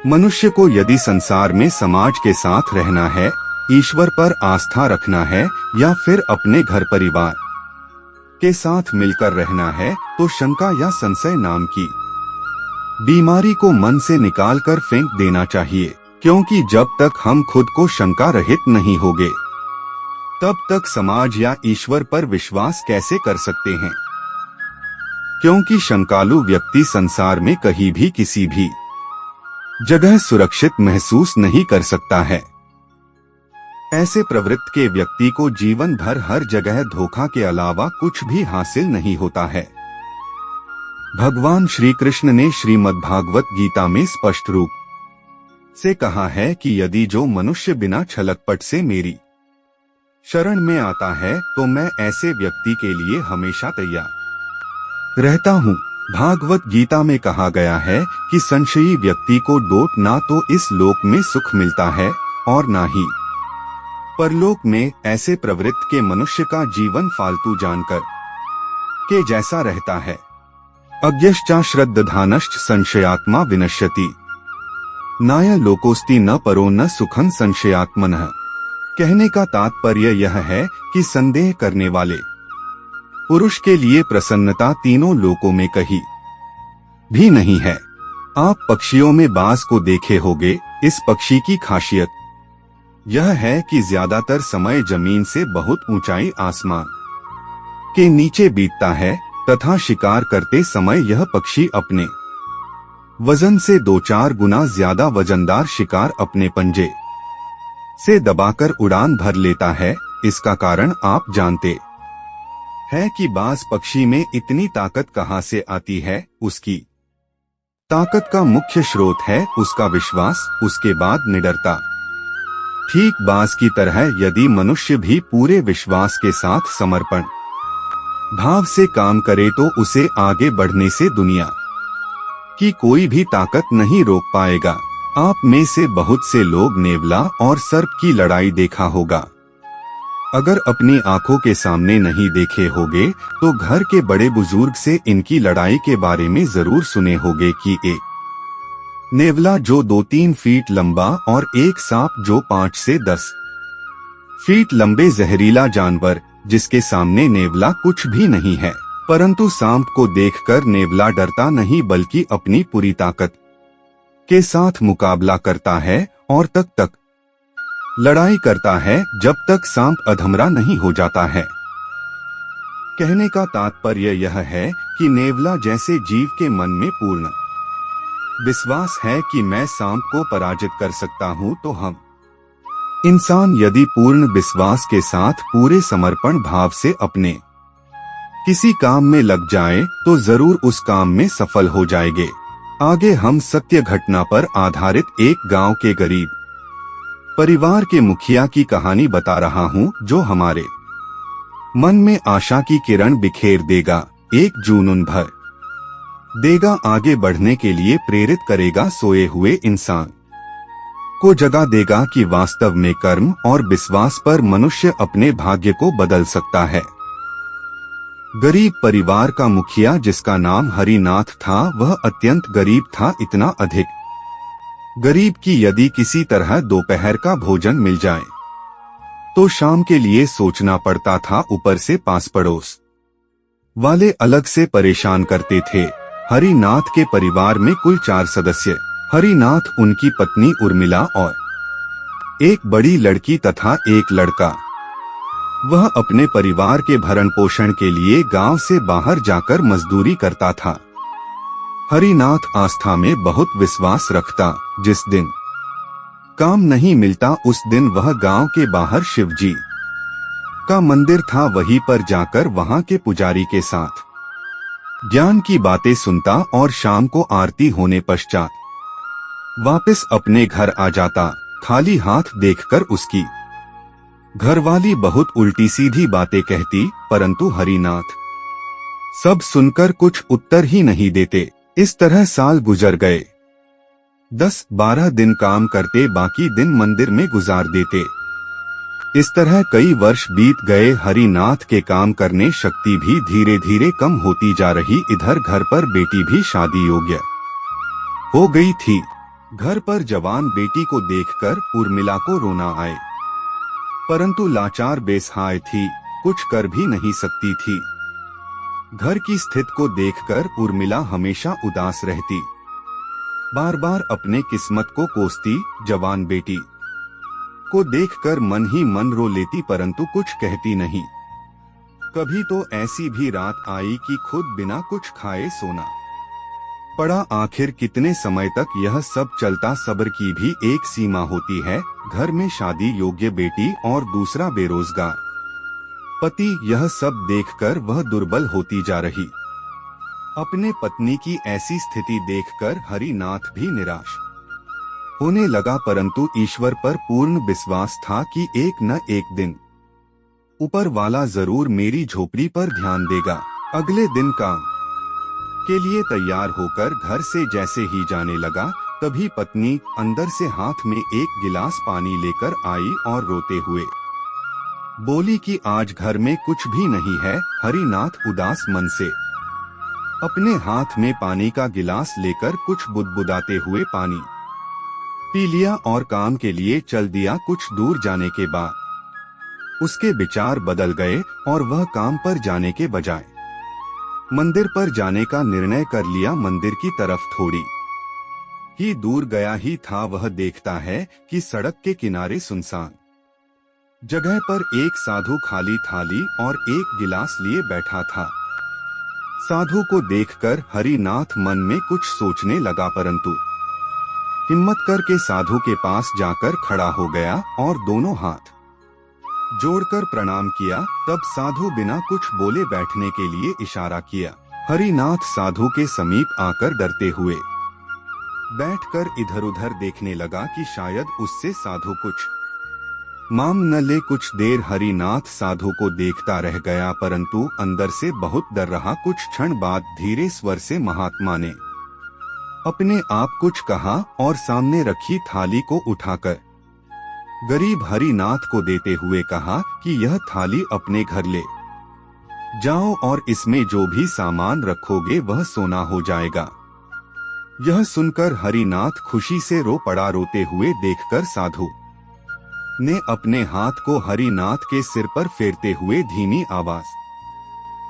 मनुष्य को यदि संसार में समाज के साथ रहना है, ईश्वर पर आस्था रखना है या फिर अपने घर परिवार के साथ मिलकर रहना है, तो शंका या संशय नाम की बीमारी को मन से निकालकर फेंक देना चाहिए, क्योंकि जब तक हम खुद को शंका रहित नहीं होंगे, तब तक समाज या ईश्वर पर विश्वास कैसे कर सकते हैं। क्योंकि शंकालु व्यक्ति संसार में कहीं भी किसी भी जगह सुरक्षित महसूस नहीं कर सकता है। ऐसे प्रवृत्ति के व्यक्ति को जीवन भर हर जगह धोखा के अलावा कुछ भी हासिल नहीं होता है। भगवान श्री कृष्ण ने श्रीमद्भागवत गीता में स्पष्ट रूप से कहा है कि यदि जो मनुष्य बिना छलकपट से मेरी शरण में आता है, तो मैं ऐसे व्यक्ति के लिए हमेशा तैयार रहता हूँ। भागवत गीता में कहा गया है कि संशयी व्यक्ति को डोट ना तो इस लोक में सुख मिलता है और ना ही परलोक में। ऐसे प्रवृत्ति के मनुष्य का जीवन फालतू जानकर के जैसा रहता है। अज्ञश्चा श्रद्धानश्च संशयात्मा विनश्यति, नाय लोकोस्ति न परो न सुखं संशयात्मनः। कहने का तात्पर्य यह है कि संदेह करने वाले पुरुष के लिए प्रसन्नता तीनों लोकों में कहीं भी नहीं है। आप पक्षियों में बाज को देखे होंगे। इस पक्षी की खासियत यह है कि ज्यादातर समय जमीन से बहुत ऊंचाई आसमान के नीचे बीतता है तथा शिकार करते समय यह पक्षी अपने वजन से 2-4 गुना ज्यादा वजनदार शिकार अपने पंजे से दबाकर उड़ान भर लेता है। इसका कारण आप जानते हैं कि बाज पक्षी में इतनी ताकत कहां से आती है। उसकी ताकत का मुख्य स्रोत है उसका विश्वास, उसके बाद निडरता। ठीक बाज की तरह यदि मनुष्य भी पूरे विश्वास के साथ समर्पण भाव से काम करे, तो उसे आगे बढ़ने से दुनिया की कोई भी ताकत नहीं रोक पाएगा। आप में से बहुत से लोग नेवला और सर्प की लड़ाई देखा होगा। अगर अपनी आंखों के सामने नहीं देखे होंगे, तो घर के बड़े बुजुर्ग से इनकी लड़ाई के बारे में जरूर सुने होंगे कि एक नेवला जो 2-3 फीट लंबा और एक सांप जो 5 से 10 फीट लंबे, जहरीला जानवर जिसके सामने नेवला कुछ भी नहीं है। परंतु सांप को देखकर नेवला डरता नहीं, बल्कि अपनी पूरी ताकत के साथ मुकाबला करता है और तक लड़ाई करता है जब तक सांप अधमरा नहीं हो जाता है। कहने का तात्पर्य यह है कि नेवला जैसे जीव के मन में पूर्ण विश्वास है कि मैं सांप को पराजित कर सकता हूँ, तो हम इंसान यदि पूर्ण विश्वास के साथ पूरे समर्पण भाव से अपने किसी काम में लग जाए, तो जरूर उस काम में सफल हो जाएंगे। आगे हम सत्य घटना पर आधारित एक गांव के गरीब परिवार के मुखिया की कहानी बता रहा हूं, जो हमारे मन में आशा की किरण बिखेर देगा, एक जुनून भर देगा, आगे बढ़ने के लिए प्रेरित करेगा, सोए हुए इंसान को जगा देगा कि वास्तव में कर्म और विश्वास पर मनुष्य अपने भाग्य को बदल सकता है। गरीब परिवार का मुखिया, जिसका नाम हरिनाथ था, वह अत्यंत गरीब था, इतना अधिक गरीब कि यदि किसी तरह दोपहर का भोजन मिल जाए तो शाम के लिए सोचना पड़ता था। ऊपर से पास पड़ोस वाले अलग से परेशान करते थे। हरिनाथ के परिवार में कुल 4 सदस्य, हरिनाथ, उनकी पत्नी उर्मिला और एक बड़ी लड़की तथा एक लड़का। वह अपने परिवार के भरण पोषण के लिए गांव से बाहर जाकर मजदूरी करता था। हरिनाथ आस्था में बहुत विश्वास रखता। जिस दिन काम नहीं मिलता, उस दिन वह गांव के बाहर शिवजी का मंदिर था, वहीं पर जाकर वहां के पुजारी के साथ ज्ञान की बातें सुनता और शाम को आरती होने पश्चात वापस अपने घर आ जाता। खाली हाथ देखकर उसकी घरवाली बहुत उल्टी सीधी बातें कहती, परंतु हरिनाथ सब सुनकर कुछ उत्तर ही नहीं देते। इस तरह साल गुजर गए। 10-12 दिन काम करते, बाकी दिन मंदिर में गुजार देते। इस तरह कई वर्ष बीत गए। हरिनाथ के काम करने शक्ति भी धीरे धीरे कम होती जा रही। इधर घर पर बेटी भी शादी योग्य हो गई थी। घर पर जवान बेटी को देखकर उर्मिला को रोना आए, परंतु लाचार बेसहाय थी, कुछ कर भी नहीं सकती थी। घर की स्थिति को देखकर उर्मिला हमेशा उदास रहती, बार बार अपने किस्मत को कोसती। जवान बेटी को देखकर मन ही मन रो लेती, परंतु कुछ कहती नहीं। कभी तो ऐसी भी रात आई कि खुद बिना कुछ खाए सोना पड़ा। आखिर कितने समय तक यह सब चलता? सब्र की भी एक सीमा होती है। घर में शादी योग्य बेटी और दूसरा बेरोजगार पति, यह सब देखकर वह दुर्बल होती जा रही। अपने पत्नी की ऐसी स्थिति देखकर हरिनाथ भी निराश होने लगा, परंतु ईश्वर पर पूर्ण विश्वास था कि एक न एक दिन ऊपर वाला जरूर मेरी झोपड़ी पर ध्यान देगा। अगले दिन काम के लिए तैयार होकर घर से जैसे ही जाने लगा, तभी पत्नी अंदर से हाथ में एक गिलास पानी लेकर आई और रोते हुए बोली कि आज घर में कुछ भी नहीं है। हरिनाथ उदास मन से अपने हाथ में पानी का गिलास लेकर कुछ बुदबुदाते हुए पानी पी लिया और काम के लिए चल दिया। कुछ दूर जाने के बाद उसके विचार बदल गए और वह काम पर जाने के बजाय मंदिर पर जाने का निर्णय कर लिया। मंदिर की तरफ थोड़ी ही दूर गया ही था, वह देखता है कि सड़क के किनारे सुनसान जगह पर एक साधु खाली थाली और एक गिलास लिए बैठा था। साधु को देखकर हरिनाथ मन में कुछ सोचने लगा, परंतु हिम्मत करके साधु के पास जाकर खड़ा हो गया और दोनों हाथ जोड़कर प्रणाम किया। तब साधु बिना कुछ बोले बैठने के लिए इशारा किया। हरिनाथ साधु के समीप आकर डरते हुए बैठकर इधर उधर देखने लगा कि शायद उससे साधु कुछ मांग न ले। कुछ देर हरिनाथ साधु को देखता रह गया, परंतु अंदर से बहुत डर रहा। कुछ क्षण बाद धीरे स्वर से महात्मा ने अपने आप कुछ कहा और सामने रखी थाली को उठाकर गरीब हरिनाथ को देते हुए कहा कि यह थाली अपने घर ले जाओ और इसमें जो भी सामान रखोगे वह सोना हो जाएगा। यह सुनकर हरिनाथ खुशी से रो पड़ा। रोते हुए देखकर साधु ने अपने हाथ को हरिनाथ के सिर पर फेरते हुए धीमी आवाज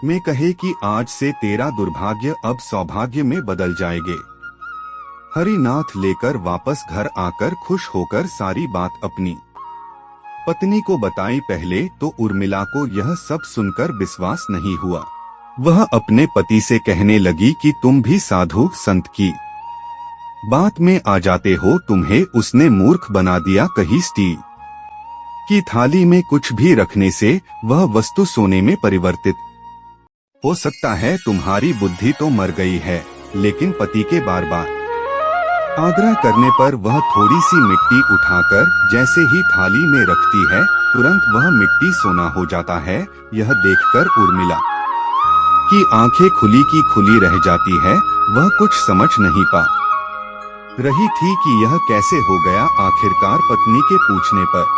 में कहे कि आज से तेरा दुर्भाग्य अब सौभाग्य में बदल जाएगे। हरिनाथ लेकर वापस घर आकर खुश होकर सारी बात अपनी पत्नी को बताई। पहले तो उर्मिला को यह सब सुनकर विश्वास नहीं हुआ। वह अपने पति से कहने लगी कि तुम भी साधु संत की बात में आ जाते हो, तुम्हें उसने मूर्ख बना दिया। कहीं स्टील की थाली में कुछ भी रखने से वह वस्तु सोने में परिवर्तित हो सकता है। तुम्हारी बुद्धि तो मर गई है। लेकिन पति के बार बार आग्रह करने पर वह थोड़ी सी मिट्टी उठाकर जैसे ही थाली में रखती है, तुरंत वह मिट्टी सोना हो जाता है। यह देखकर उर्मिला की आंखें खुली की खुली रह जाती है। वह कुछ समझ नहीं पा रही थी कि यह कैसे हो गया। आखिरकार पत्नी के पूछने पर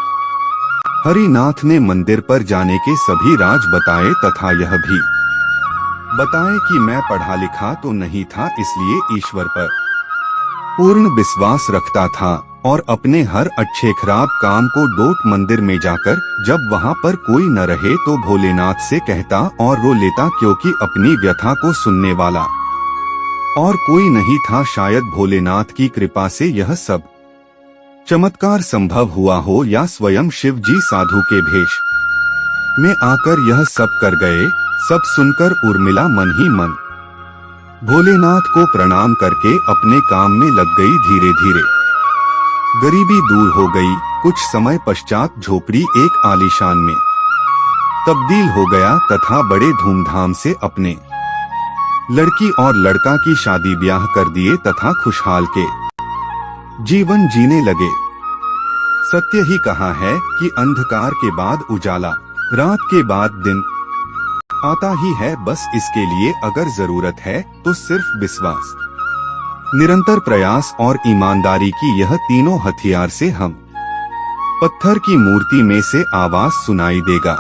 हरिनाथ ने मंदिर पर जाने के सभी राज बताए तथा यह भी बताए कि मैं पढ़ा लिखा तो नहीं था, इसलिए ईश्वर पर पूर्ण विश्वास रखता था और अपने हर अच्छे खराब काम को डोट मंदिर में जाकर जब वहां पर कोई न रहे तो भोलेनाथ से कहता और रो लेता, क्योंकि अपनी व्यथा को सुनने वाला और कोई नहीं था। शायद भोलेनाथ की कृपा से यह सब चमत्कार संभव हुआ हो या स्वयं शिव जी साधु के भेष में आकर यह सब कर गए। सब सुनकर उर्मिला मन ही मन भोलेनाथ को प्रणाम करके अपने काम में लग गई। धीरे धीरे गरीबी दूर हो गई। कुछ समय पश्चात झोपड़ी एक आलीशान में तब्दील हो गया तथा बड़े धूमधाम से अपने लड़की और लड़का की शादी ब्याह कर दिए तथा खुशहाल के जीवन जीने लगे। सत्य ही कहा है कि अंधकार के बाद उजाला, रात के बाद दिन आता ही है। बस इसके लिए अगर जरूरत है तो सिर्फ विश्वास, निरंतर प्रयास और ईमानदारी की यह तीनों हथियार से हम पत्थर की मूर्ति में से आवाज सुनाई देगा।